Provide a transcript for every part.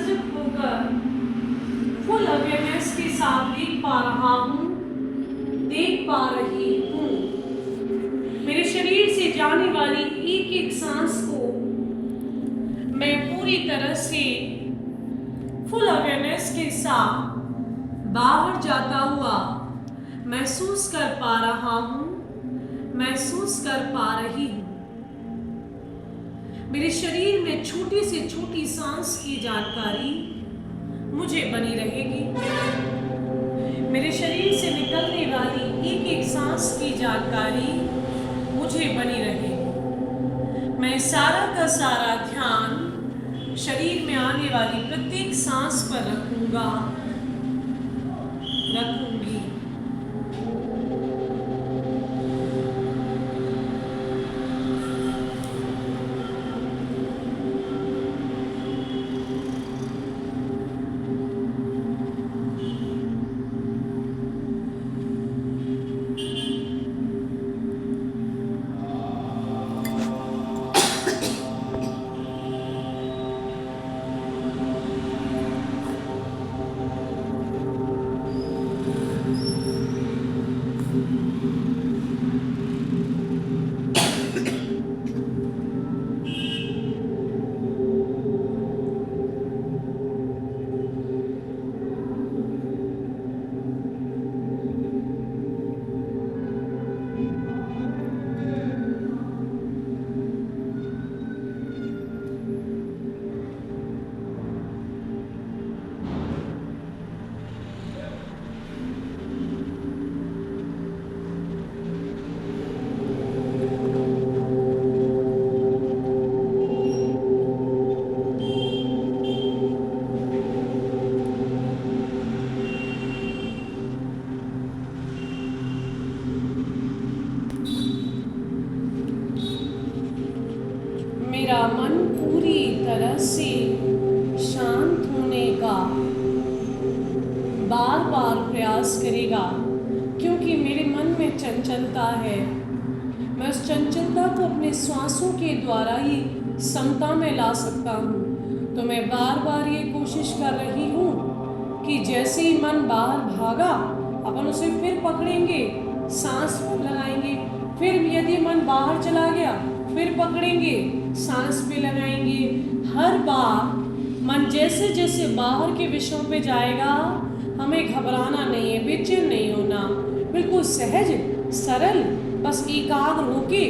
सजग होकर full awareness के साथ देख पा रहा हूँ, देख पा रही हूँ। मेरे शरीर से जाने वाली एक एक सांस को मैं पूरी तरह से फुल अवेयरनेस के साथ बाहर जाता हुआ महसूस कर पा रहा हूँ, महसूस कर पा रही हूँ। मेरे शरीर में छोटी से छोटी सांस की जानकारी मुझे बनी रहेगी। मेरे शरीर से निकलने वाली एक एक सांस की जानकारी मुझे बनी रहेगी। मैं सारा का सारा ध्यान शरीर में आने वाली प्रत्येक सांस पर रखूंगा, रखूंगी। मेरा मन पूरी तरह से शांत होने का बार बार प्रयास करेगा, क्योंकि मेरे मन में चंचलता है। मैं उस चंचलता को अपने श्वासों के द्वारा ही समता में ला सकता हूँ। तो मैं बार बार ये कोशिश कर रही हूँ कि जैसे ही मन बाहर भागा, अपन उसे फिर पकड़ेंगे, सांस लगाएंगे। फिर यदि मन बाहर चला गया, फिर पकड़ेंगे, सांस पे लगाएंगे। हर बार मन जैसे जैसे बाहर के विषयों पे जाएगा, हमें घबराना नहीं है, बेचैन नहीं होना, बिल्कुल सहज सरल, बस एकाग्र होके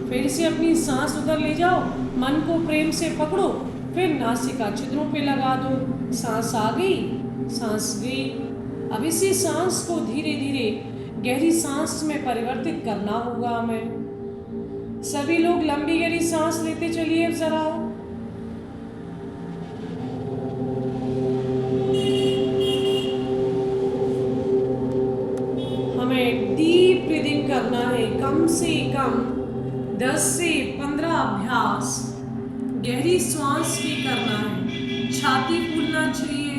फिर से अपनी सांस उधर ले जाओ, मन को प्रेम से पकड़ो, फिर नासिका छिद्रों पे लगा दो। सांस आ गई, सांस गई। अब इसी सांस को धीरे धीरे गहरी सांस में परिवर्तित करना होगा हमें। सभी लोग लंबी गहरी सांस लेते चलिए जरा। हमें डीप ब्रीदिंग करना है, कम से कम 10 से 15 अभ्यास गहरी सांस की करना है। छाती फूलना चाहिए,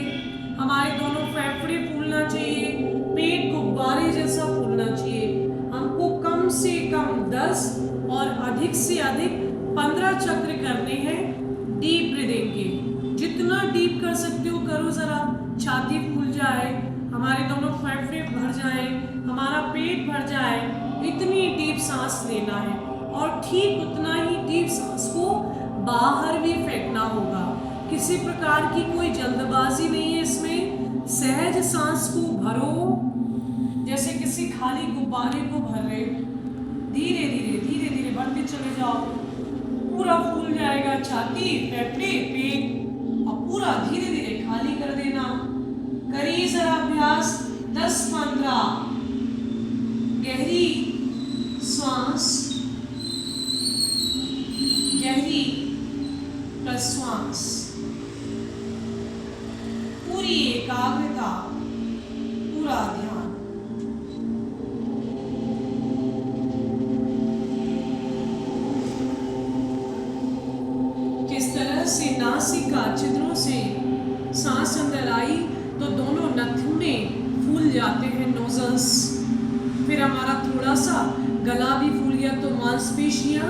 हमारे दोनों फेफड़े फूलना चाहिए, पेट गुब्बारे जैसा फूलना चाहिए। हमको कम से कम 10 और अधिक से अधिक 15 चक्र करने हैं डीप ब्रीदिंग के। जितना डीप कर सकते हो करो जरा। छाती फूल जाए, हमारे दोनों फेफड़े भर जाए, हमारा पेट भर जाए, इतनी डीप सांस लेना है। और ठीक उतना ही डीप सांस को बाहर भी फेंकना होगा। किसी प्रकार की कोई जल्दबाजी नहीं है इसमें। सहज सांस को भरो, जैसे किसी खाली गुब्बारे को भर रहे हो। धीरे धीरे धीरे धीरे बढ़ते चले जाओ, पूरा फूल जाएगा छाती, फेफड़े, पेट, और पूरा धीरे धीरे खाली कर देना। करिए जरा अभ्यास 10-15 गहरी श्वास, गहरी प्रश्वास, पूरी एकाग्रता, पूरा ध्यान। किस तरह से नासिका छिद्रों से सांस अंदर आई तो दोनों नथुने फूल जाते हैं, नोजल्स। फिर हमारा थोड़ा सा गला भी फूल गया तो मांसपेशियां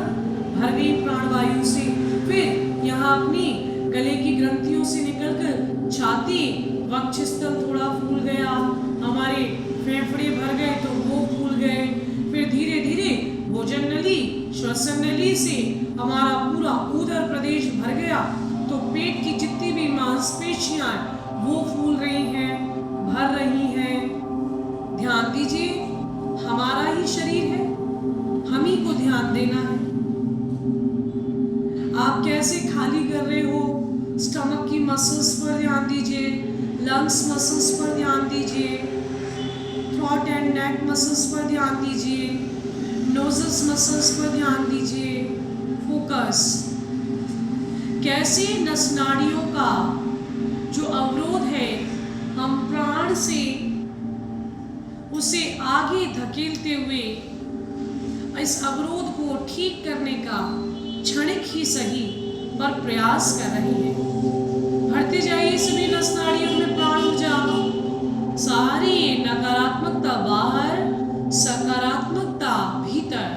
भर गई प्राणवायु से। फिर यहाँ अपनी गले की ग्रंथियों से निकलकर वक्षस्थल थोड़ा फूल गया, हमारे फेफड़े भर गए तो वो फूल गए। फिर धीरे धीरे भोजन नली, श्वसन नली से हमारा पूरा उदर प्रदेश भर गया, तो पेट की जितनी भी मांसपेशियां वो फूल रही हैं, भर रही हैं। ध्यान दीजिए, हमारा ही शरीर है, हम ही को ध्यान देना है। आप कैसे खाली कर रहे हो, स्टमक की मसल्स पर ध्यान दीजिए, लंग्स मसल्स पर ध्यान दीजिए, थ्रोट एंड नेक मसल्स पर ध्यान दीजिए, नोजल्स मसल्स पर ध्यान दीजिए। फोकस। कैसे नस नाड़ियों का जो अवरोध है, हम प्राण से उसे आगे धकेलते हुए इस अवरोध को ठीक करने का क्षणिक ही सही पर प्रयास कर रहे हैं। भरते जाइए सभी नस नाड़ियों में प्राण ऊर्जा, सारी नकारात्मकता बाहर, सकारात्मकता भीतर।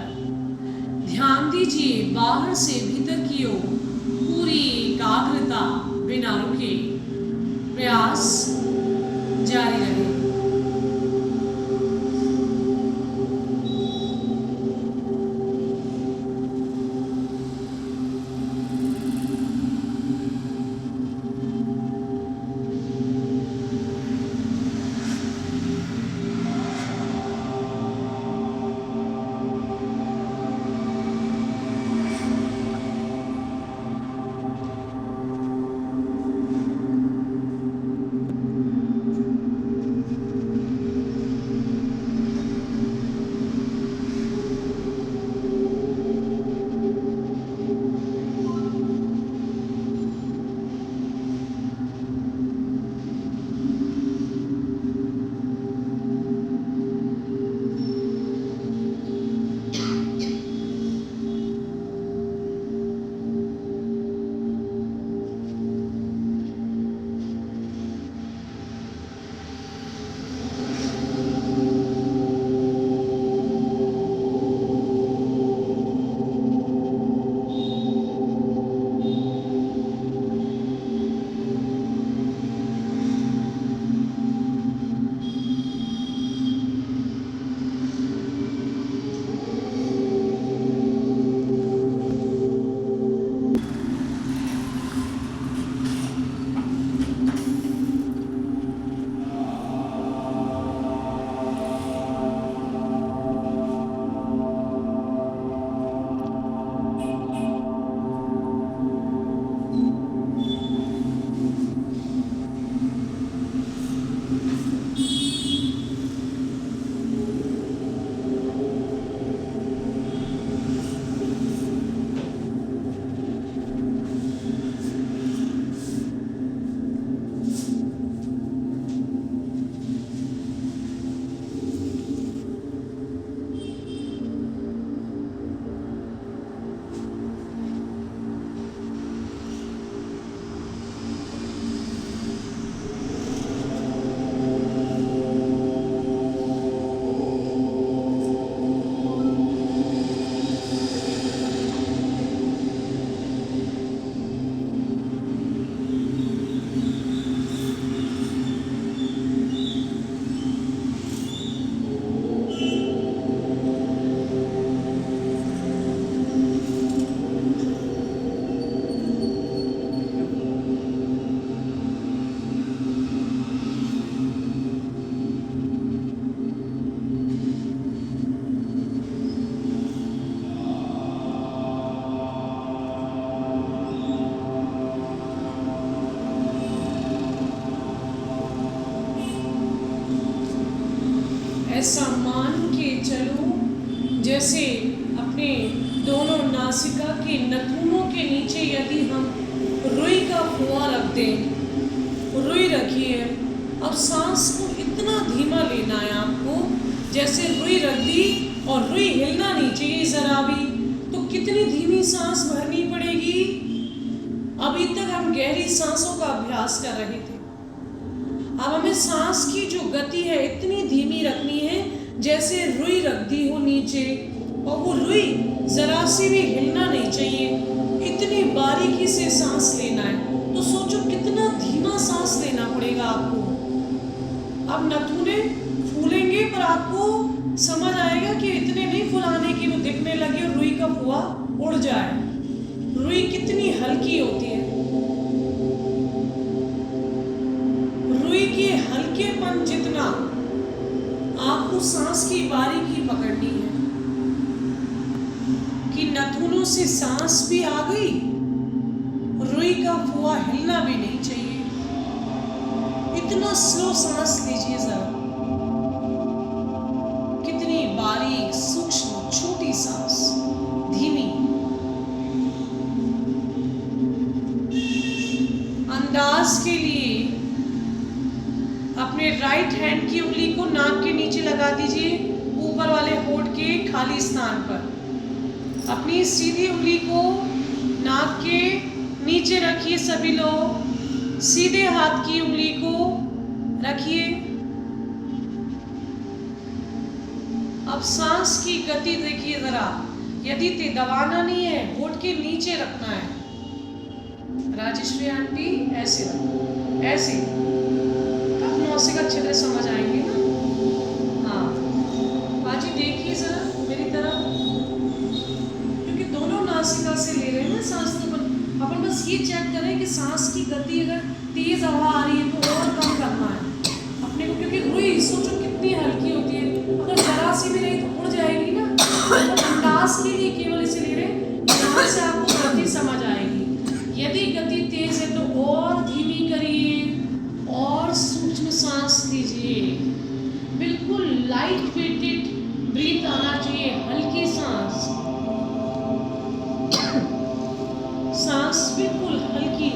ध्यान दीजिए बाहर से भीतर की ओर, पूरी एकाग्रता बिना रुके, प्रयास जारी रहे। ऐसा मान के चलो जैसे अपने दोनों नासिका के नथुनों के नीचे यदि हम रुई का कुआं रख दें, रुई रखिए। अब सांस को इतना धीमा लेना है आपको, जैसे रुई रख दी और रुई हिलना नहीं चाहिए जरा भी, तो कितनी धीमी सांस भरनी पड़ेगी। अभी तक हम गहरी सांसों का अभ्यास कर रहे थे, अब हमें सांस की जो गति है इतनी धीमी रखनी है जैसे रुई रख दी हो नीचे, और वो रुई जरा सी भी हिलना नहीं चाहिए, इतनी बारीकी से सांस लेना है। तो सोचो कितना धीमा सांस लेना पड़ेगा आपको। अब नथुने फूलेंगे पर आपको समझ आएगा कि इतने नहीं फुलाने की वो दिखने लगे और रुई का फुआ उड़ जाए। रुई कितनी हल्की होती है। रुई के हल्केपन जितना आपको सांस की बारीकी पकड़नी है कि नथुनों से सांस भी आ गई, रुई का फुआ हिलना भी नहीं चाहिए। इतना स्लो सांस लीजिए जरा, कितनी बारीक सूक्ष्म छोटी सांस, धीमी। अंदाज के लिए अपने राइट हैंड की उंगली को नाक के नीचे लगा दीजिए, ऊपर वाले होंठ के खाली स्थान पर। अपनी सीधी उंगली को नाक के नीचे रखिए। सभी लोग सीधे हाथ की उंगली को रखिए। अब सांस की गति देखिए जरा, यदि दबाना नहीं है, होंठ के नीचे रखना है। राजेश्वरी आंटी ऐसे रखो, ऐसे, तब मौसी का अच्छे से समझ आएंगे ना। हाँ बाजी देखिए जरा मेरी तरफ, क्योंकि दोनों नासिका से ले रहे हैं ना सांस, तो अपन बस ये चेक करें कि सांस की गति अगर तेज हवा आ रही है तो और कम करना है अपने को, क्योंकि रुई सोचो कितनी हल्की होती है, अगर जरा सी भी रही तो उड़ जाएगी ना। तो अंदाज के लिए केवल इसे ले रहे हैं, यहाँ से आपको गति समझ आएगी। यदि गति तेज है तो और धीमी करिए और सूक्ष्म सांस लीजिए। बिल्कुल लाइट वेटेड ब्रीथ आना चाहिए, हल्की सांस, सांस बिल्कुल हल्की।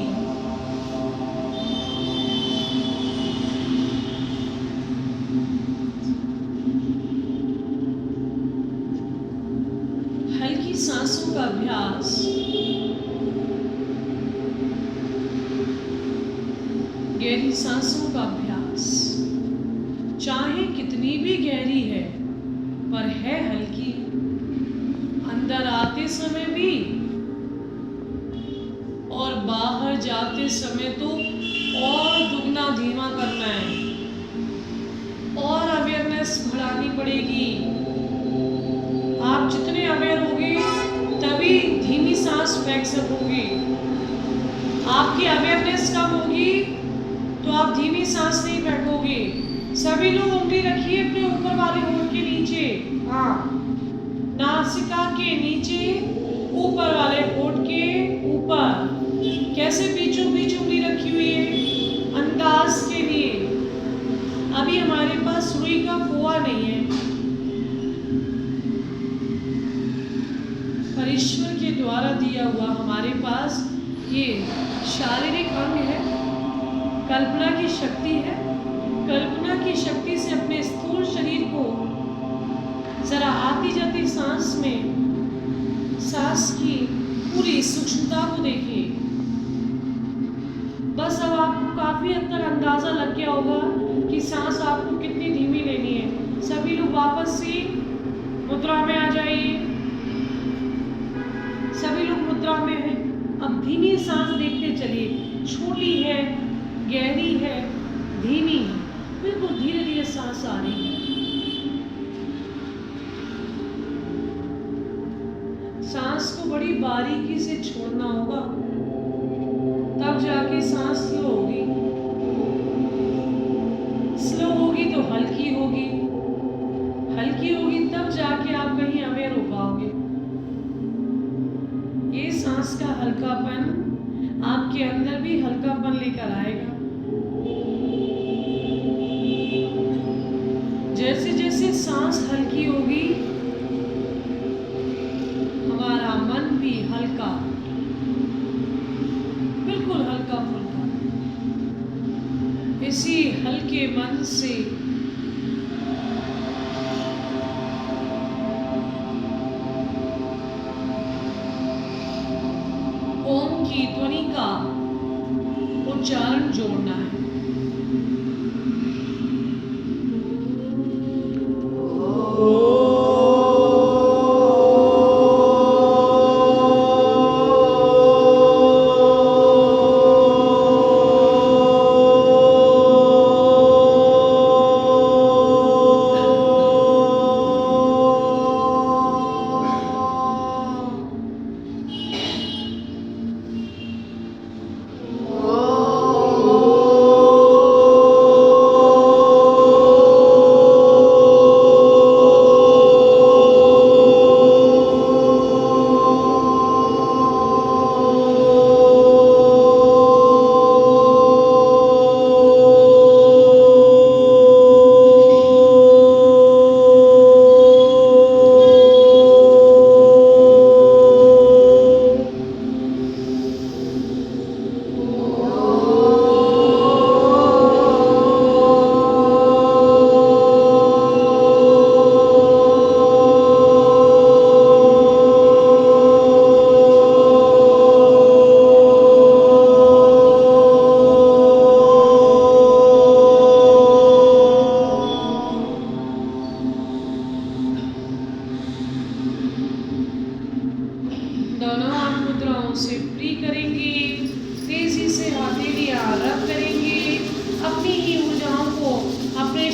हल्की सांसों का अभ्यास गहरी सांसों का अभ्यास चाहे कितनी भी गहरी है पर है हल्की। अंदर आते समय भी और बाहर जाते समय तो और दुगना धीमा करना है, और अवेयरनेस बढ़ानी पड़ेगी। आप जितने अवेयर होंगे तभी धीमी सांस फेंक सकोगे। आपकी अवेयरनेस कम होगी तो आप धीमी सांस नहीं फेंकोगे। सभी लोग उंगली रखिए अपने ऊपर वाले होंठ के नीचे, हाँ, नासिका के नीचे, ऊपर वाले होंठ के ऊपर। कैसे बीचों बीच उंगली रखी हुई है, अंदाज के लिए। अभी हमारे पास रुई का फुआ नहीं है, पर ईश्वर के द्वारा दिया हुआ हमारे पास ये शारीरिक अंग है, कल्पना की शक्ति है। कल्पना की शक्ति से अपने स्थूल शरीर को जरा आती जाती सांस में, सांस की पूरी सूक्ष्मता को देखिए। बस अब आपको काफी हद तक अंदाजा लग गया होगा कि सांस आपको कितनी धीमी लेनी है। सभी लोग वापस से मुद्रा में आ जाइए। सभी लोग मुद्रा में हैं। अब धीमी सांस देखते चलिए, छोटी है, गहरी है, धीमी, बिल्कुल धीरे धीरे सांस आ रही है। सांस को बड़ी बारीकी से छोड़ना होगा, तब जाके सांस स्लो होगी। स्लो होगी तो हल्की होगी, हल्की होगी तब जाके आप कहीं अवेयर हो पाओगे। ये सांस का हल्कापन आपके अंदर भी हल्कापन लेकर आएगा। जैसे जैसे सांस हल्की होगी, हमारा मन भी हल्का, बिल्कुल हल्का फुल्का। इसी हल्के मन से ओम की ध्वनि का उच्चारण जोड़ना है।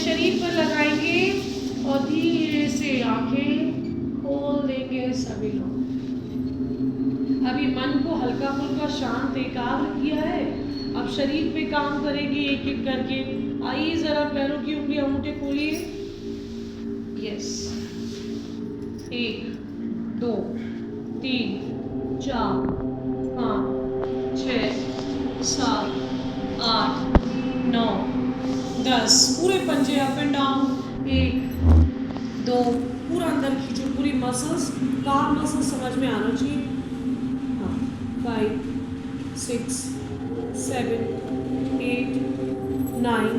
शरीर पर लगाएंगे और धीरे से आंखें खोल देंगे सभी लोग। अभी मन को हल्का फुल्का शांत एकाग्र किया है, अब शरीर पे काम करेंगे एक एक करके। आइए जरा पैरों की उंगलियां अंगूठे खोलिए। यस, 1 2 3 4 5 6 7 8 9 10। पूरे पंजे अप एंड डाउन। 1 2, पूरा अंदर खींचो, पूरी मसल्स, काम मसल्स समझ में आना चाहिए। 5 6 7 8 9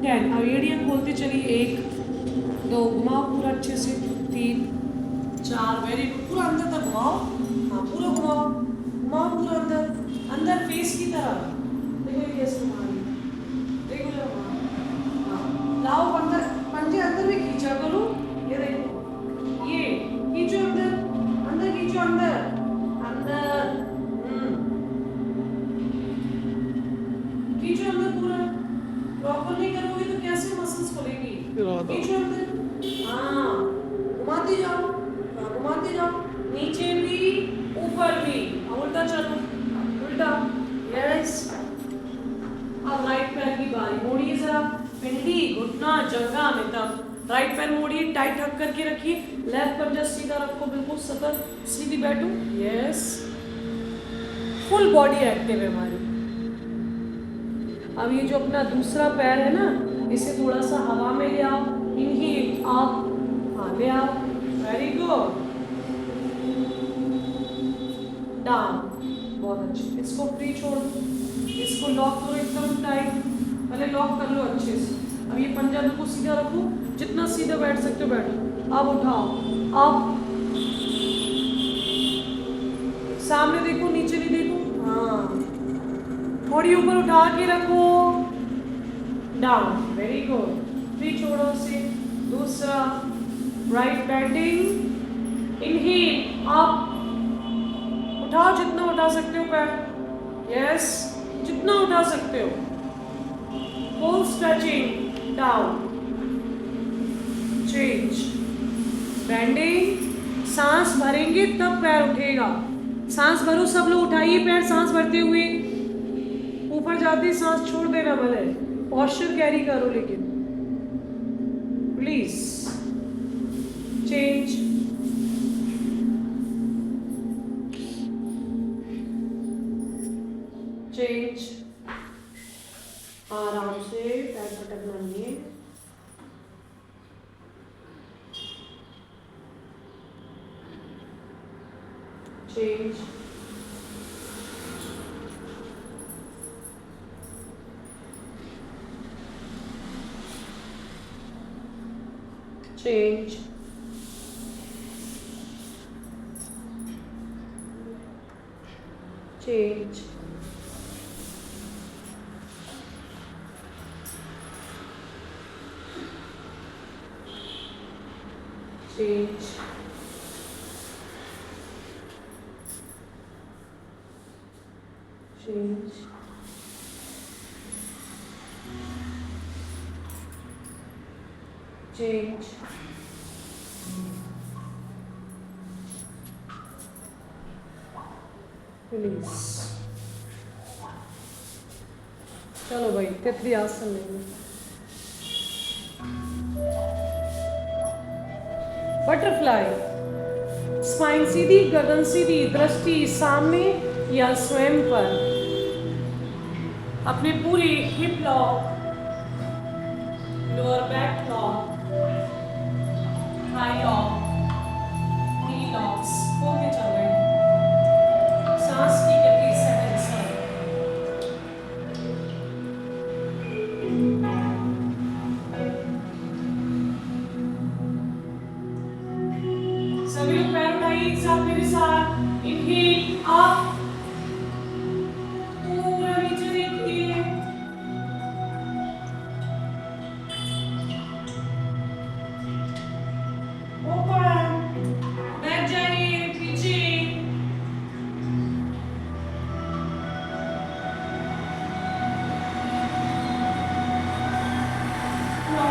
10। अब एड़ियाँ खोलते चलिए। 1 2, घुमाओ पूरा अच्छे से। 3 4, वेरी गुड। पूरा अंदर तक घुमाओ। हाँ, पूरा घुमाओ, घुमाओ पूरा अंदर, अंदर फेस की तरफ। देखो ये कैसे घुमा रही है, देखो जरा। हाँ, लाओ अंदर, पंजे अंदर भी खींचा करो। ये देखो, ये खींचो अंदर, अंदर खींचो, अंदर अंदर। खींचो अंदर पूरा। प्रॉपर नहीं करोगे तो कैसे मसल्स खुलेगी? खींचो अंदर। हाँ, घुमाते जाओ, घुमाते जाओ, नीचे भी ऊपर भी। उल्टा चलो, उल्टा। यस। अब राइट पैर की बारी, मोड़िए जरा। पिंडी, घुटना, जंघा में तब। राइट पैर मोड़िए, टाइट हक करके रखिए। लेफ्ट पंजा सीधा रखो, बिल्कुल सतत सीधी बैठो। यस, फुल बॉडी एक्टिव है हमारी। अब ये जो अपना दूसरा पैर है ना, इसे थोड़ा सा हवा में ले आओ। इनहेल आप, हाँ ले आओ, वेरी गुड। डाउन, बहुत अच्छे। इसको फ्री छोड़ो, इसको लॉक करो एकदम टाइट। पहले लॉक कर लो अच्छे से। अब ये पंजा बिल्कुल सीधा रखो, जितना सीधा बैठ सकते हो बैठो। अब उठाओ, अब सामने देखो, नीचे नहीं देखो। हाँ, थोड़ी ऊपर उठा के रखो। Down, very good. फ्री छोड़ो से। दूसरा, राइट बेंडिंग। इनहेल अप, उठाओ जितना उठा सकते हो पैर। यस, जितना उठा सकते हो। Full stretching. Down, change, bending. सांस भरेंगे तब पैर उठेगा। सांस भरो सब लोग, उठाइए पैर सांस भरते हुए। ऊपर जाते सांस छोड़ देना, भले पॉस्चर कैरी करो, लेकिन प्लीज। Change, change. आराम से, पैर पटकना नहीं है। Change, change, change, change, change, change, release. चलो भाई, तितली आसन लेंगे। बटरफ्लाई। स्पाइन सीधी, गर्दन सीधी, दृष्टि सामने या स्वयं पर। अपने पूरे hip lock, lower back lock, thigh lock, knee locks होते चल रहे हैं। सांस की गति सेकंड से। सभी लोग पैर उठाइए एक साथ मेरे साथ। इनहेल अप, पूरा नीचे देखिए। ऊपर बैठ जाइए, पीछे। पूरा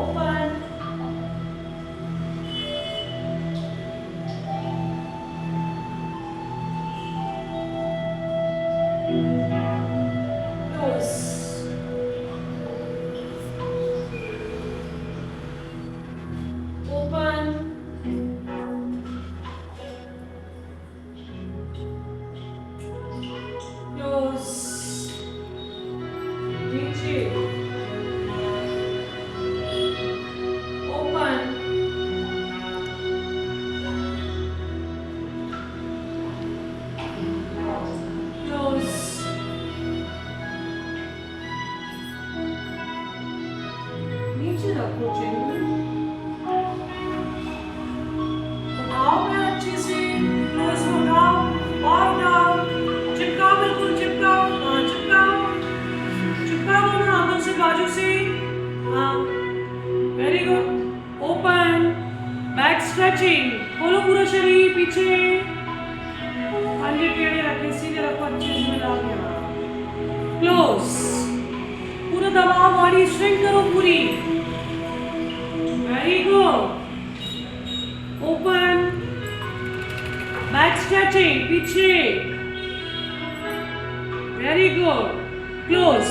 ओपन, क्लोज, ओपन, क्लोज, नीचे, ओपन, क्लोज, नीचे रखो चेन, उठाओ मैं अच्छे से, क्लोज उठाओ, और उठाओ, चिपकाओ, बिल्कुल चिपकाओ, हाँ चिपकाओ, चिपकाओ दोनों हाथों से बाजू से, हाँ very good, open, back stretching, खोलो पूरा शरीर पीछे, अंडे टेढ़े रखे, सीधे रखो, अच्छे से मिला के, क्लोज, पूरा दबाओ, बॉडी स्ट्रेंथ करो पूरी, very good, open, back stretching पीछे, वेरी गुड, क्लोज,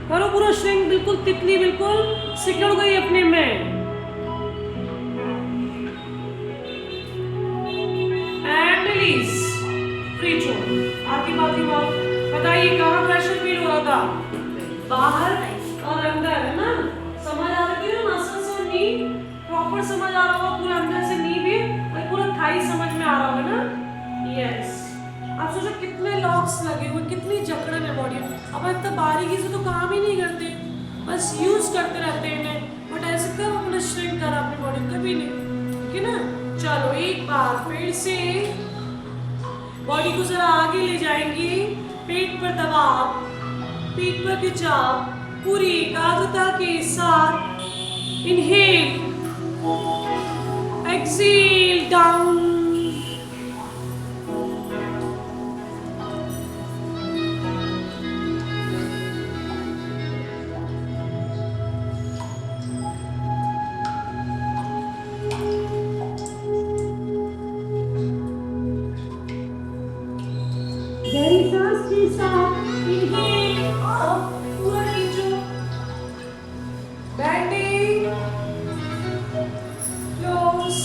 करो पूरा स्ट्रेंथ, बिल्कुल तितली बिल्कुल सिकुड़ गई अपने में, एंड रिलीज, फ्री छोड़, आगे बाकी बात बताइए कहाँ प्रेशर फील हो रहा था, बाहर और अंदर, है ना, समझ आ रही है ना, मसल्स और नी प्रॉपर समझ आ रहा होगा, पूरा अंदर से नी भी और पूरा थाई समझ में आ रहा होगा ना, यस। आप सोचो कितने लॉक्स लगे हुए, कितनी जकड़न है बॉडी में, अब इतना बारीकी से तो काम ही नहीं करते, बस यूज करते रहते हैं इन्हें, बट ऐसे कब अपने स्ट्रेंथ करा अपनी बॉडी, कभी नहीं, ठीक है ना। चलो एक बार फिर से बॉडी को जरा आगे ले जाएंगे, पेट पर दबाव, पीठ पर खिंचाव, पूरी एकाग्रता के साथ, इनहेल, एक्सेल, डाउन, गहरी सांस के साथ इनहेल, और पूरा खींचो, bending, close,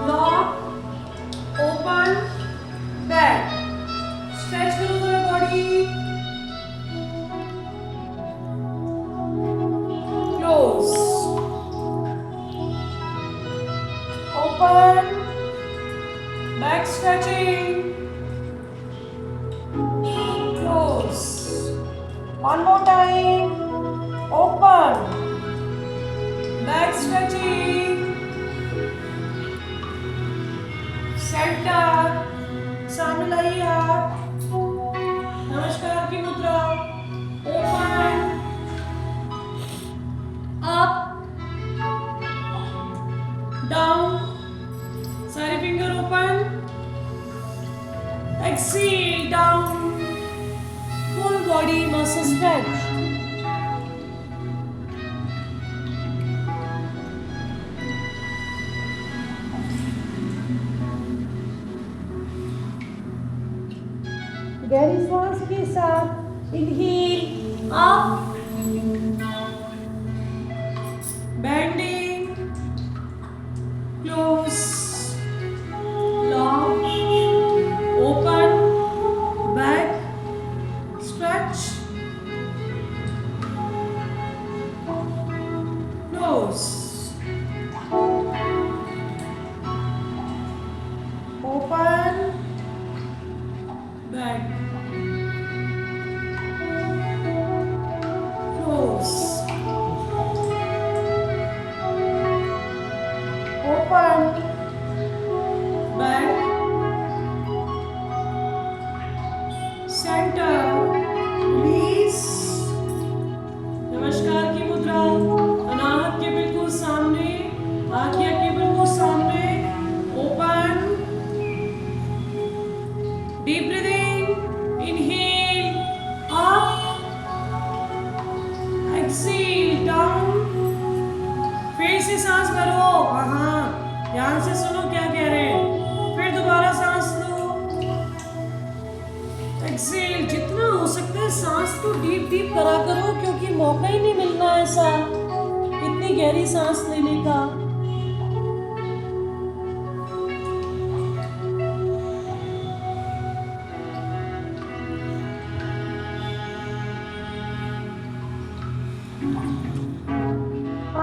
lock, open, back, stretch करो पूरा body, close, open, back stretching, one more time, open, back stretching, center, सामने लाइए हाथ, नमस्कार की मुद्रा, open, up, down, सारे finger open, exhale, down, full body muscle stretch. गहरी सांस के साथ inhale, up, bending, close, lock, open, back, stretch, close, open, back, close, open, back, center, release, नमस्कार की मुद्रा, अनाहत के बिल्कुल एक्सेल डाउन, फिर से सांस भरो, हाँ ध्यान से सुनो क्या कह रहे हैं, फिर दोबारा सांस लो, एक्सेल। जितना हो सकता है सांस को डीप डीप करा करो, क्योंकि मौका ही नहीं मिलना ऐसा इतनी गहरी सांस लेने का।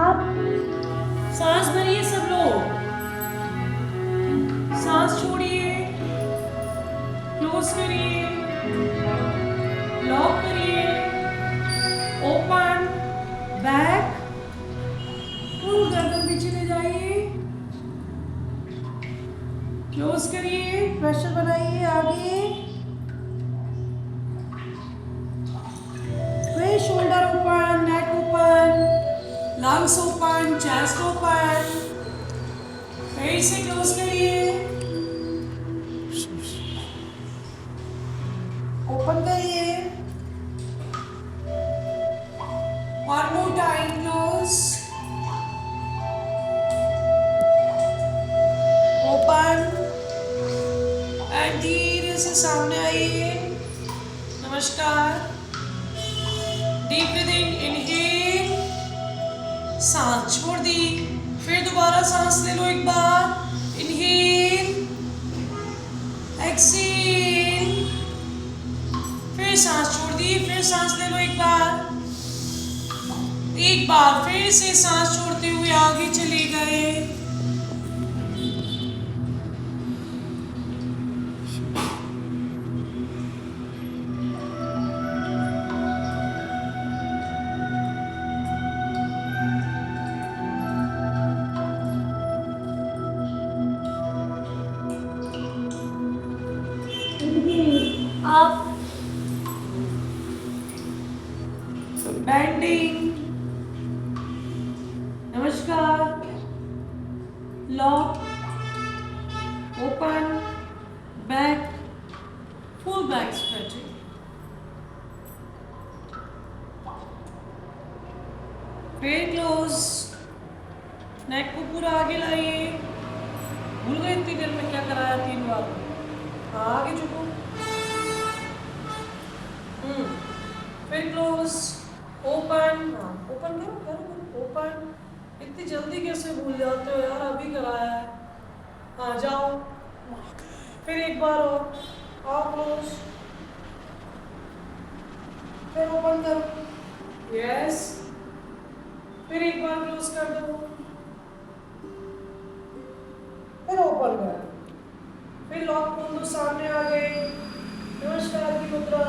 आप सांस भरिए सब लोग, सांस छोड़िए, क्लोज करिए, लॉक करिए, ओपन, बैक, फुल गर्दन पीछे ले जाइए, क्लोज करिए, प्रेशर बनाइए आगे, फिर shoulder open, neck open, lungs open, chest open, फिर से क्लोज करिए, ओपन करिए, one more time, close, open, and धीरे से सामने आइए, नमस्कार, डीप ब्रीदिंग, इनहेल, सांस छोड़ दी, फिर दोबारा सांस ले लो एक बार, इनहेल, एक्सेल, फिर सांस छोड़ दी, फिर सांस ले लो एक बार फिर से सांस छोड़ते हुए आगे चले गए, आप बेंडिंग, नमस्कार, lock, open, back, full back stretching, फिर क्लोज, नेक को पूरा आगे लाइए, भूल गए इतनी देर में क्या कराया 3 बार, आगे झुको, फिर क्लोज, ओपन, ओपन करो करो करो, ओपन, इतनी जल्दी कैसे भूल जाते हो यार, अभी कराया है, हाँ जाओ, फिर एक बार और, आओ क्लोज, फिर ओपन करो, यस, फिर एक बार क्लोज कर दो, फिर ओपन करो, फिर लॉक खोल दो, सामने आ गए, नमस्कार की मुद्रा,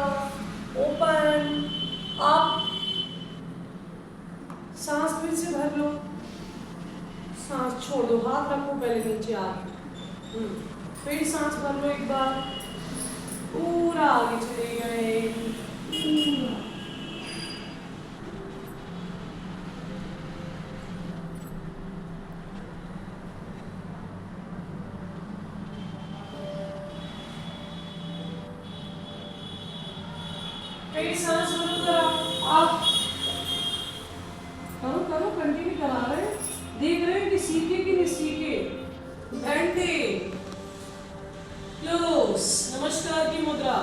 ओपन, अप, सांस फिर से भर लो, सांस छोड़ दो, हाथ रखो पहले नीचे आगे, फिर सांस भर लो एक बार, पूरा आगे चले गए, फिर सांस भरो जरा, आप करो करो, कंटिन्यू करा रहे हैं, देख रहे हैं कि सीखे कि नहीं सीखे, बेंडिंग, क्लोज, नमस्कार की मुद्रा,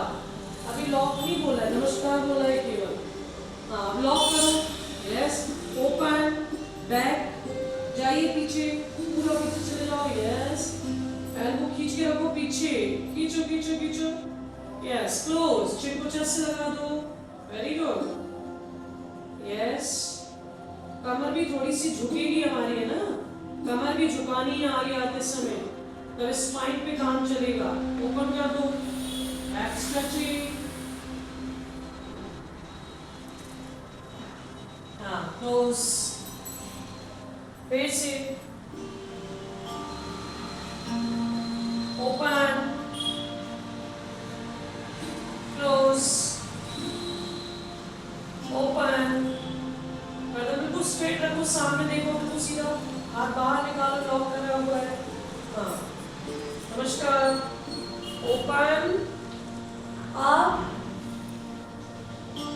अभी लॉक नहीं बोला है, नमस्कार बोला है केवल, हाँ लॉक करो, यस, ओपन, बैक, जाइए पीछे, पूरा पीछे चले जाओ, यस, एल्बो खींच के रखो पीछे, खींचो खींचो खींचो, यस, क्लोज, चिन को चेस्ट से लगा दो, वेरी गुड, यस, कमर भी थोड़ी सी झुकेगी हमारी, है ना, कमर भी झुकानी है आगे आते समय, तो स्पाइन पे काम चलेगा, ओपन कर दो, बैक स्ट्रेचिंग, हाँ क्लोज, फिर से ओपन, क्लोज, ओपन, गर्दन बिल्कुल स्ट्रेट रखो, सामने देखो बिल्कुल सीधा, हाथ बाहर निकालो, लॉक करा हुआ है, हाँ, नमस्कार, ओपन, अप,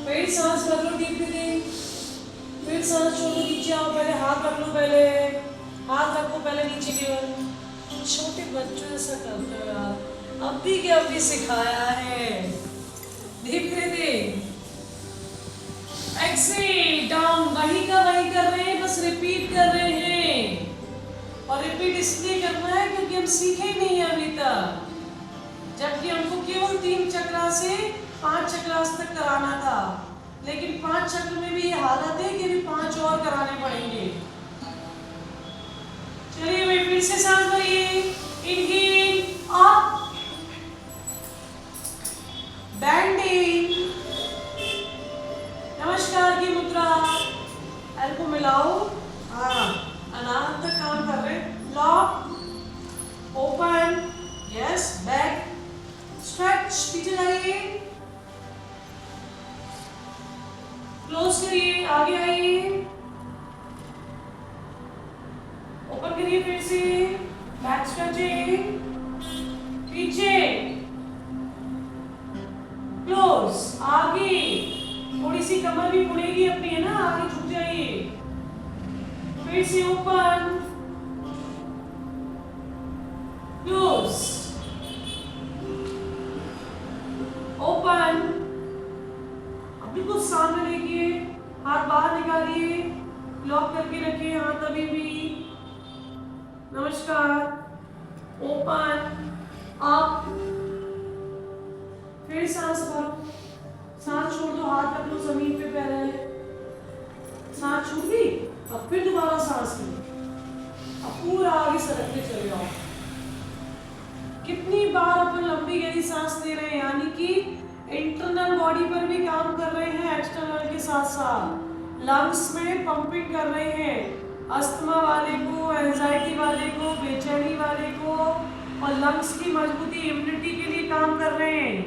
फिर सांस भर लो डीप ब्रीथिंग, सांस छोड़ो, नीचे आओ, पहले हाथ रख लो, पहले हाथ रखो, पहले नीचे की ओर। छोटे बच्चों जैसा करते हो यार, अभी के अभी सिखाया है। डीप ब्रीथिंग, एक्सेल डाउन, वही का वही कर रहे हैं, बस रिपीट कर रहे हैं। और रिपीट इसलिए करना है क्योंकि हम सीखे नहीं हैं अभी तक, जबकि हमको केवल 3 चक्रा से 5 चक्रास तक कराना था, लेकिन 5 चक्र में भी ये हालत है कि अभी 5 और कराने पड़ेंगे। चलिए भाई फिर से सांस भरिए, इनहेल अप, बैंडिंग, नमस्कार की मुद्रा, एल्बो मिलाओ, हाँ अनाहत तक काम कर रहे हैं। Lock, open, yes, back, stretch, पीछे जाइए, क्लोज करिए, आगे आइए, ओपन करिए फिर से, बैक स्ट्रेचिंग, पीछे, क्लोज, आगे, थोड़ी सी कमर भी मुड़ेगी अपनी, है ना, आगे झुक जाइए, फिर से ओपन, क्लोज, ओपन, बिल्कुल सामने देखिए, हाथ बाहर निकालिए, लॉक करके रखिए हाथ अभी भी, नमस्कार, ओपन, अप, फिर सांस भरो, सांस छोड़ दो, हाथ रख लो जमीन पे, पहले सांस छूट गई, अब फिर दोबारा सांस लो, अब पूरा आगे सरकते चले जाओ। कितनी बार अपन लंबी गहरी सांस ले रहे हैं, यानी कि इंटरनल बॉडी पर भी काम कर रहे हैं, एक्सटर्नल के साथ साथ लंग्स में पंपिंग कर रहे हैं, अस्थमा वाले को, एंजाइटी वाले को, बेचैनी वाले को, और लंग्स की मजबूती, इम्यूनिटी के लिए काम कर रहे हैं।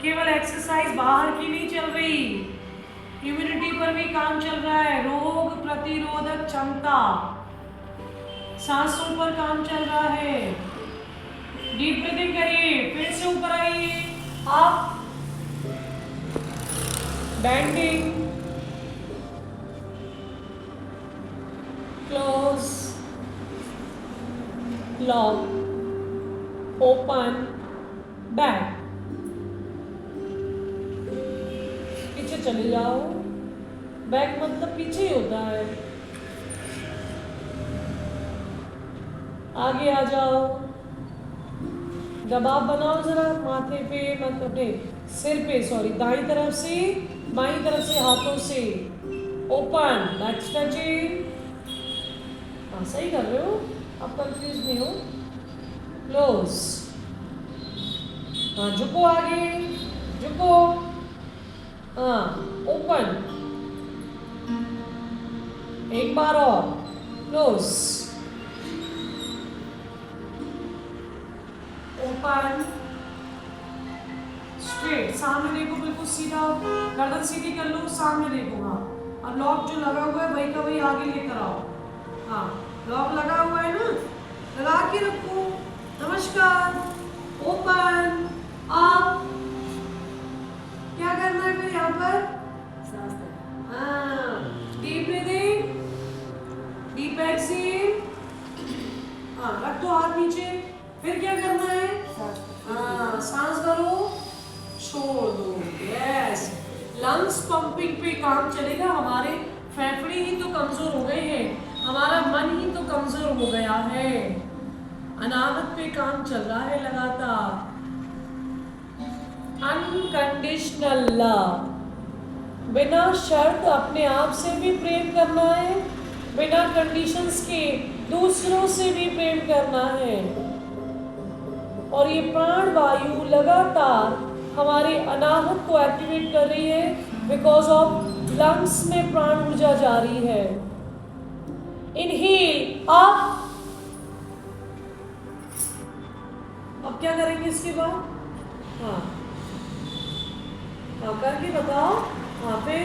केवल एक्सरसाइज बाहर की नहीं चल रही, इम्यूनिटी पर भी काम चल रहा है, रोग प्रतिरोधक क्षमता, सांसों पर काम चल रहा है। डीप ब्रीथिंग करिए, फिर से ऊपर आइए, up, bending, close, lock, open, back, पीछे चले जाओ, बैक मतलब पीछे ही होता है, आगे आ जाओ, दबाव बनाओ जरा माथे पे, मतलब अपने सिर पे, सॉरी, दाईं तरफ से बाईं तरफ से हाथों से, ओपन, बैक स्ट्रेचिंग, हाँ सही कर रहे हो, अब कंफ्यूज नहीं हो, क्लोज, हाँ झुको आगे, झुको, हाँ ओपन, एक बार और, क्लोज, ओपन, स्ट्रेट, सामने देखो, बिल्कुल सीधा, गर्दन सीधी कर लो, सामने देखो, हाँ, अब लॉक जो लगा हुआ है वही का वही आगे लेकर आओ, हाँ लॉक लगा हुआ है ना, लगा के रखो, नमस्कार, ओपन, अप, क्या करना है फिर यहाँ पर, हाँ डीप ब्रीथिंग, डीप एक्सेल, हाँ रख दो हाथ नीचे, फिर क्या करना है, हाँ सांस भरो, छोड़ दो, यस, लंग्स पंपिंग पे काम चलेगा, हमारे फेफड़े ही तो कमजोर हो गए हैं, हमारा मन ही तो कमजोर हो गया है, अनाहत पे काम चल रहा है लगातार। अनकंडीशनल लव, बिना शर्त अपने आप से भी प्रेम करना है, बिना कंडीशंस के दूसरों से भी प्रेम करना है, और ये प्राण वायु लगातार हमारे अनाहत को एक्टिवेट कर रही है, बिकॉज ऑफ लंग्स में प्राण ऊर्जा जा रही है। इनहेल अप, अब क्या करेंगे इसके बाद, हाँ हाँ करके बताओ, हाँ फिर,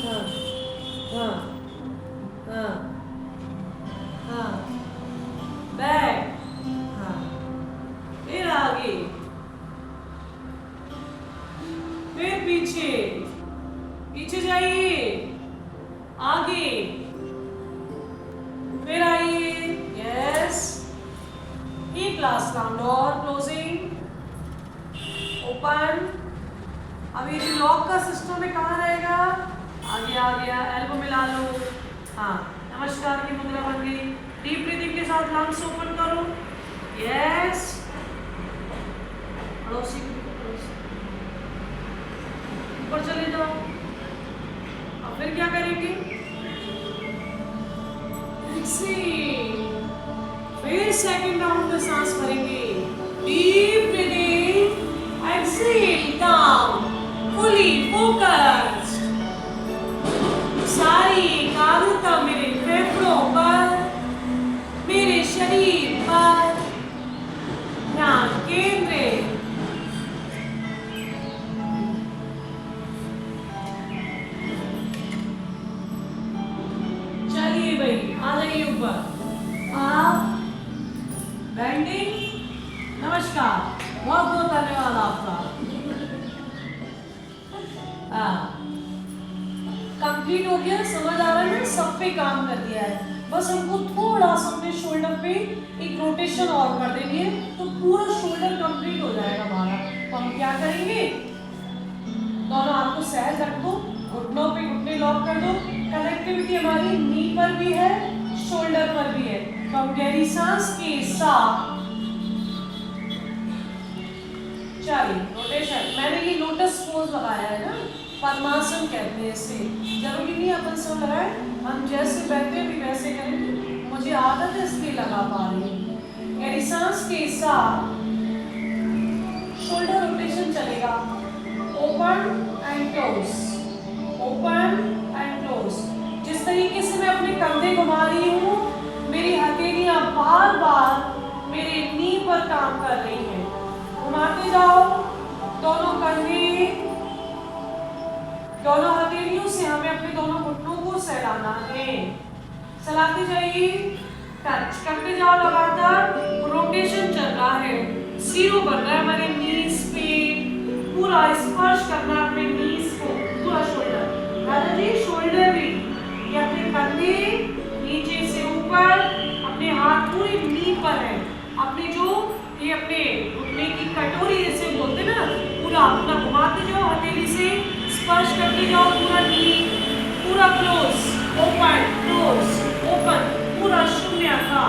हाँ हाँ हाँ हाँ, बैक, हाँ फिर आगे, फिर पीछे, पीछे जाइए, आगे, फिर आइए, यस, एक लास्ट राउंड और, क्लोजिंग, ओपन। अब ये जो लॉक का सिस्टम है कहाँ रहेगा, आगे आ गया, एल्बो मिला लो, हाँ, नमस्कार की मुद्रा बन गई। डीप ब्रीथिंग के साथ लंग्स ओपन करो, यस, पड़ोसी ऊपर चले जाओ। अब फिर क्या करेंगे, फिर सेकंड राउंड में सांस भरेंगे, deep breathing, exhale down, fully focused, सारी एकाग्रता मेरे फेफड़ों पर, मेरे शरीर पर ध्यान केंद्रित। चलिए भाई, आ जाइए ऊपर, आप बैंडिंग, नमस्कार, बहुत बहुत धन्यवाद आपका। कंप्लीट हो गया, समझ आ रहा है ना, सब पे काम कर दिया है, बस हमको थोड़ा सा अपने शोल्डर पे एक रोटेशन और कर देनी है तो पूरा शोल्डर कंप्लीट हो जाएगा हमारा। तो हम क्या करेंगे, दोनों हाथ को सहज रख दो, घुटनों पे घुटने लॉक कर दो, कनेक्टिविटी हमारी नी पर भी है, शोल्डर पर भी है। तो हम गहरी सांस के साथ चलिए रोटेशन, मैंने ये लोटस पोज लगाया है ना, पद्मासन कहते हैं इसे, जरूरी नहीं अपन सब लगाए, हम जैसे बैठे भी वैसे करेंगे, मुझे आदत है इसलिए लगा पा रही हूँ। गहरी सांस के साथ शोल्डर रोटेशन चलेगा, open and close, open and close. जिस तरीके से मैं अपने कंधे घुमा रही हूँ, मेरी हथेलियां बार बार मेरे नी पर काम कर रही हैं, घुमाते जाओ दोनों कंधे, दोनों हथेलियों से हमें अपने दोनों घुटनों को सहलाना है, सहलाते जाइए, टच करते जाओ लगातार, रोटेशन चल रहा है, जीरो बन रहा है हमारे नीज पे, पूरा स्पर्श करना है अपने नीज को, पूरा शोल्डर, दादा जी शोल्डर भी, ये अपने कंधे नीचे से ऊपर, अपने हाथ पूरे नी पर है, अपने जो ये अपने घुटने की कटोरी जैसे बोलते ना, पूरा अपना घुमाते जाओ, हथेली से स्पर्श करते जाओ, पूरा नी, पूरा क्लोज, ओपन, क्लोज, ओपन, पूरा शून्य का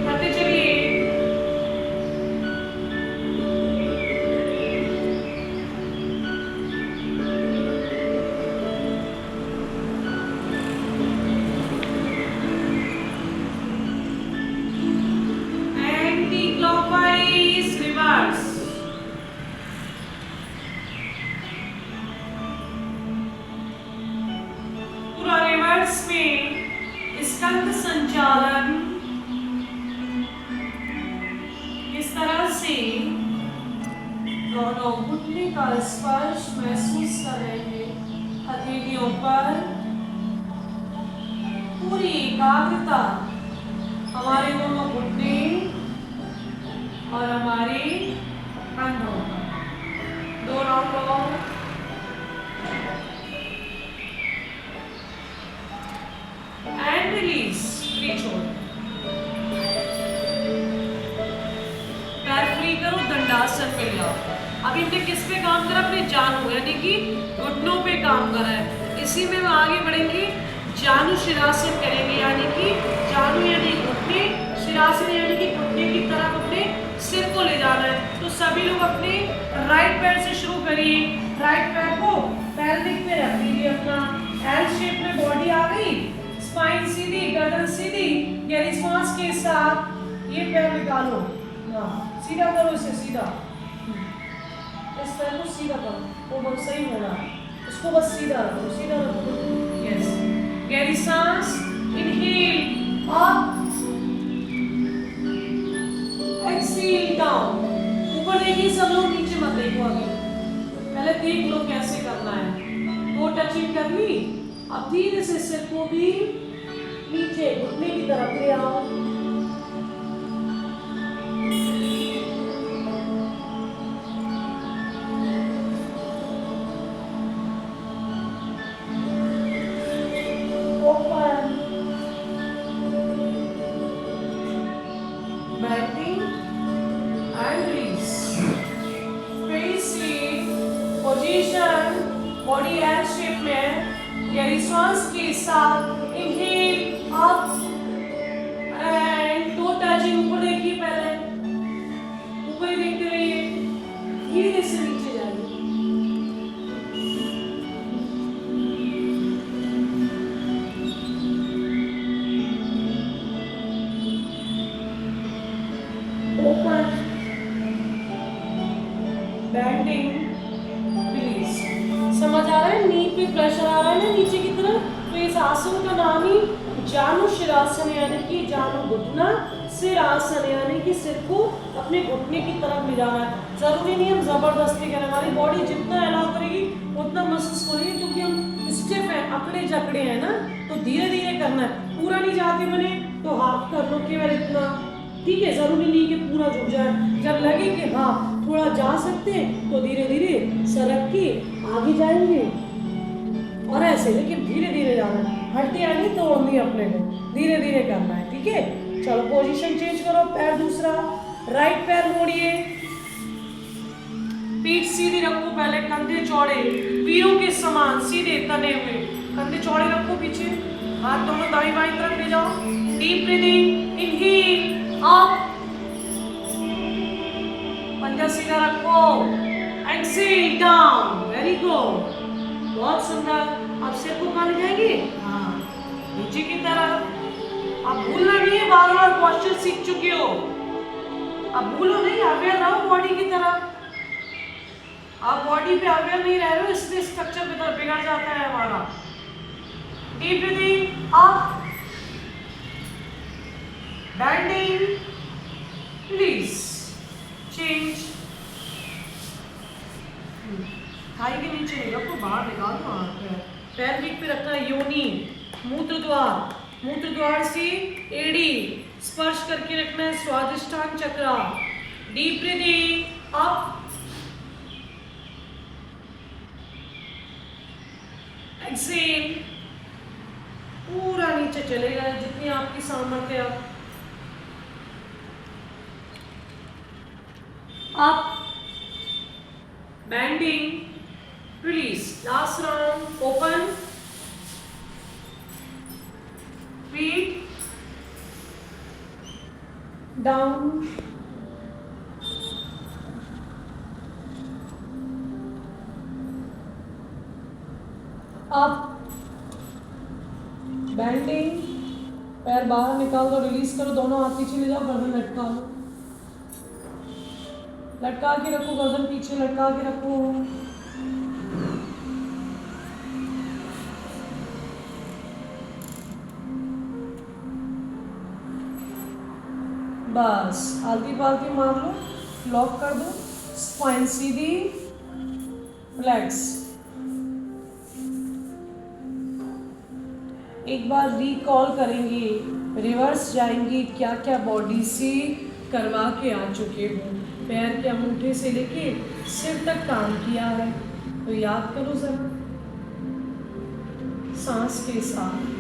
करते चलिए। स्कंद संचालन इस तरह से दोनों घुटने का स्पर्श महसूस कर रहे हैं, हथेलियों पर पूरी एकाग्रता हमारे दोनों घुटने और हमारे कंधों पर। दो राउंड और, एंड रिलीज, फ्री छोड़, पैर फ्री करो, दंडासन पे जाओ। अभी हमने किस पे काम करा, अपने जानु यानी कि घुटनों पे काम करा है, इसी में हम आगे बढ़ेंगे, जानु शिरासन करेंगे, यानी कि जानु यानी घुटने, शिरासन यानी कि घुटने की तरफ अपने सिर को ले जाना है। तो सभी लोग अपने राइट पैर से शुरू करिए, राइट पैर को पैल्विक पे रख लीजिए, अपना एल शेप में बॉडी आ गई, स्पाइन सीधी, गर्दन सीधी, गहरी सांस के साथ ये पैर निकालो, सीधा करो इसे, सीधा, इस पैर को सीधा करो, वो बहुत सही हो रहा है, उसको बस सीधा रखो, सीधा रखो, यस। गहरी सांस, इनहेल अप, एक्सहेल डाउन, ऊपर देखिए सब लोग, नीचे मत देखो, अभी पहले देख लो कैसे करना है। दो टचिंग कर ली, अब धीरे से सिर को भी नीचे घुटने की तरफ ले आओ, गहरी सांस के साथ inhale up and toe touching, ऊपर देखिए, पहले ऊपर ही देखते रहिए, धीरे से नीचे जाइए। Open, bending, release. समझ आ रहा है? नी पे प्रेशर आ रहा है ना नीचे की तरफ, तो इस आसन का नाम ही जानु शिरासन यानी कि जानु घुटना सिरासन यानी कि सिर को अपने घुटने की तरफ ले जाना है। जरूरी नहीं हम जबरदस्ती करें, हमारी बॉडी जितना अलाउ करेगी उतना मसल्स खोलेगी, क्योंकि हम स्टिफ है, अकड़े जकड़े हैं ना, तो धीरे धीरे करना है। पूरा नहीं चाहते बने तो हाफ कर लो केवल इतना, ठीक है? जरूरी नहीं कि पूरा झुक जाए। जब लगे कि हाँ थोड़ा जा सकते हैं तो धीरे धीरे सरक के आगे जाएंगे, और ऐसे लेकिन धीरे धीरे जाना है, हड्डियां नहीं तोड़नी अपने को, धीरे धीरे करना है, ठीक है? चलो पोजीशन चेंज करो, पैर दूसरा, राइट पैर मोड़िए, पीठ सीधी रखो, पहले कंधे चौड़े, वीरों के समान सीधे तने हुए, कंधे चौड़े रखो पीछे, हाथ दोनों दाईं बाईं तरफ ले जाओ। डीप ब्रीदिंग, इनहेल अप, पंजा सीधा रखो, एक्सेल डाउन, वेरी गुड, बहुत सुंदर। अब सिर को कहाँ ले जाएंगे? हाँ, नीचे की तरफ। अब भूलना नहीं है, बार बार पोस्चर सीख चुके हो, अब भूलो नहीं, अवेयर रहो बॉडी की तरफ। आप बॉडी पे अवेयर नहीं रह रहे हो, इसलिए स्ट्रक्चर बिगड़ जाता है हमारा। Deep breathing up, bending, release, change. Thigh के नीचे नहीं रखो, बाहर निकाल दो हाथ, पैर पीठ पे रखना है, योनि, मूत्र द्वार, मूत्र द्वार से एड़ी स्पर्श करके रखना है, स्वादिष्टान चक्र। डीप ब्रीदिंग अप, एक्सेल, पूरा नीचे चलेगा जितनी आपकी सामर्थ्य है। Up, bending, release, last round, open, feet down, up, bending, पैर बाहर निकाल दो, रिलीज करो, दोनों हाथ पीछे ले जाओ, गर्दन लटका लो, लटका के रखो, गर्दन पीछे लटका के रखो। बस आलती पालती मार लो, लॉक कर दो, स्पाइन सीधी, रिलैक्स। एक बार रिकॉल करेंगे, रिवर्स जाएंगे, क्या क्या बॉडी से करवा के आ चुके हो, पैर के अंगूठे से लेके सिर तक काम किया है, तो याद करो जरा सांस के साथ।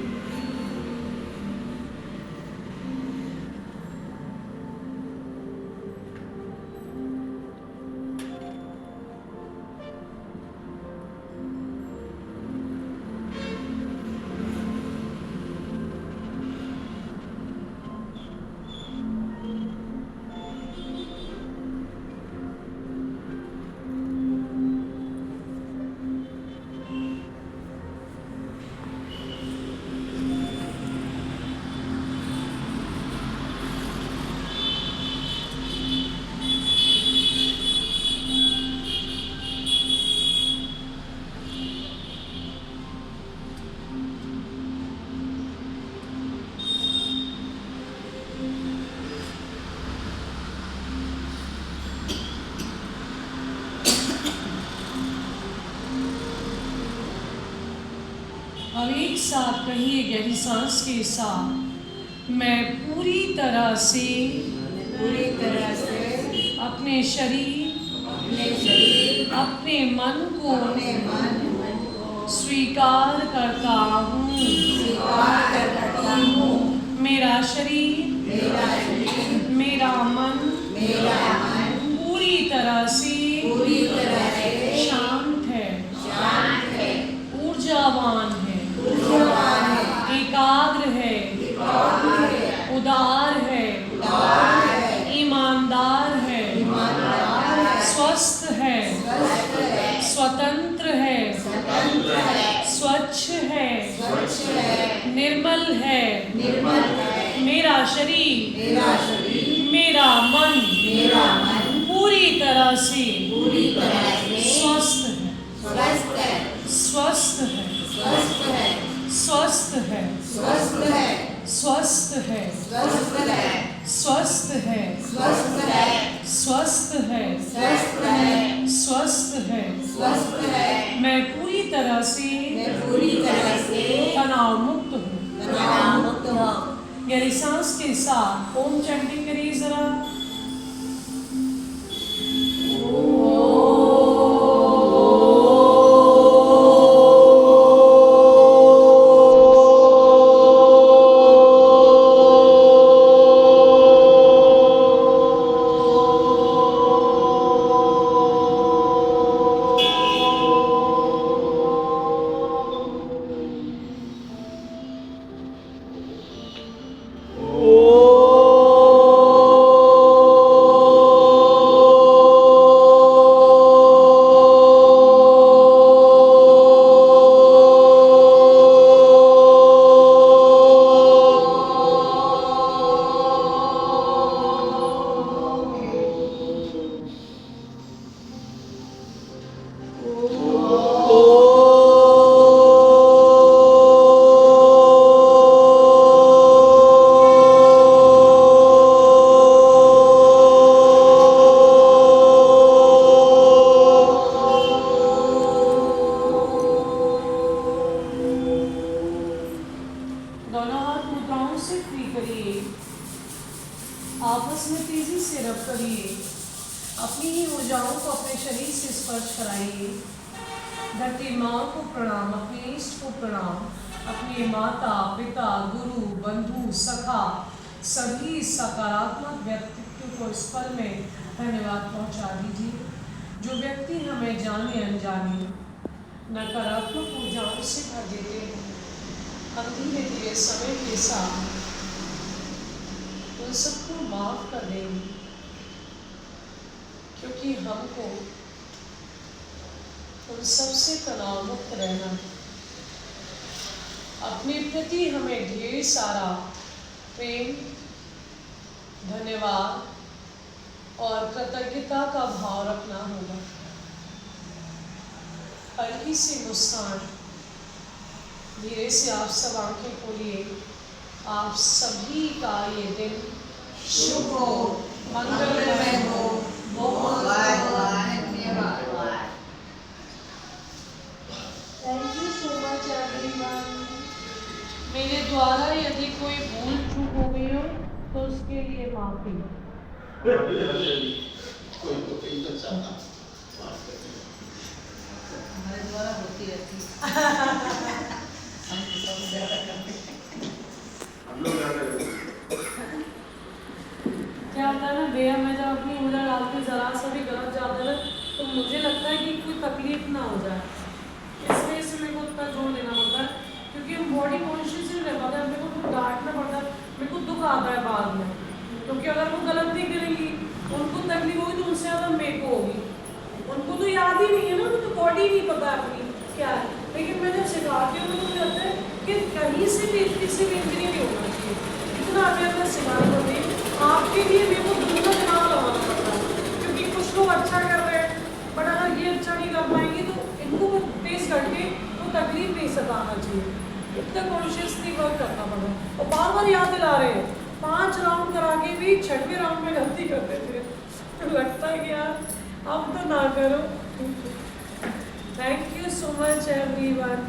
अब एक साथ कहिए गहरी सांस के साथ, मैं पूरी तरह से अपने शरीर अपने मन को स्वीकार करता हूँ। मेरा शरीर मेरा मन पूरी तरह से शांत है, ऊर्जावान है। एकाग्र है, उदार है, ईमानदार है, स्वस्थ है, स्वतंत्र है, स्वच्छ है, निर्मल है, मेरा शरीर, मेरा मन पूरी तरह से स्वस्थ है, स्वस्थ है, स्वस्थ है, स्वस्थ है, स्वस्थ है, स्वस्थ है, स्वस्थ है, मैं पूरी तरह से तनाव मुक्त हूँ। गहरी सांस के साथ ओम चैंटिंग करिए जरा। आपस में तेजी से रब करिए, अपनी ही ऊर्जाओं को अपने शरीर से स्पर्श कराइए। धरती माँ को प्रणाम, अपने इष्ट को प्रणाम, अपने माता पिता गुरु बंधु सखा सभी सकारात्मक व्यक्तित्व को इस पल में धन्यवाद पहुँचा दीजिए। जो व्यक्ति हमें जाने अनजाने नकारात्मक ऊर्जाओं से भर देते हैं, हम धीरे धीरे समय के साथ उन सबको माफ कर देंगे, क्योंकि हमको उन सबसे तनाव मुक्त रहना। अपने प्रति हमें ढेर सारा प्रेम, धन्यवाद और कृतज्ञता का भाव रखना होगा। हल्की सी मुस्कान, धीरे से आप सब आंखें खोलिए। आप सभी का ये दिन शुभ हो, मंगलमय हो। बहुत धन्यवाद। Thank you so much everyone. मेरे द्वारा यदि कोई भूल चूक हो गई हो तो उसके लिए माफी। हमारे द्वारा होती रहती क्या होता है ना भैया, मैं जब अपनी ऊर्जा डालती जरा सा भी गलत जाता है तो मुझे लगता है कि कोई तकलीफ ना हो जाए, इस वजह से मेरे को उतना जोर देना पड़ता है, क्योंकि हम बॉडी कॉन्शियस ही रह पाते हैं। मेरे को डांटना पड़ता है, मेरे को दुख आता है बाद में, क्योंकि अगर वो गलत नहीं करेंगी उनको तकलीफ होगी तो उनसे ज़्यादा मेरे को होगी। उनको तो याद ही नहीं है ना, उनको तो बॉडी नहीं पता अपनी क्या है। लेकिन मैं जब सिखाती हूँ तो मुझे लगता है कि कहीं से भी किसी भी इंजरी नहीं होना चाहिए। इतना अवेयरनेस सिखाना पड़ती है आपके लिए। मेरे को दूसरा दिमाग लगाना पड़ता है, क्योंकि कुछ लोग अच्छा कर रहे हैं बट अगर ये अच्छा नहीं कर पाएंगे तो इनको फेस करके वो तकलीफ नहीं सताना चाहिए। इतना कॉन्शियसली वर्क करना पड़ा और बार बार याद दिला रहे हैं। 5 राउंड करा के भी 6वें राउंड में गलती कर देते हैं, तो लगता है कि यार अब तो ना करो। Thank you so much everyone.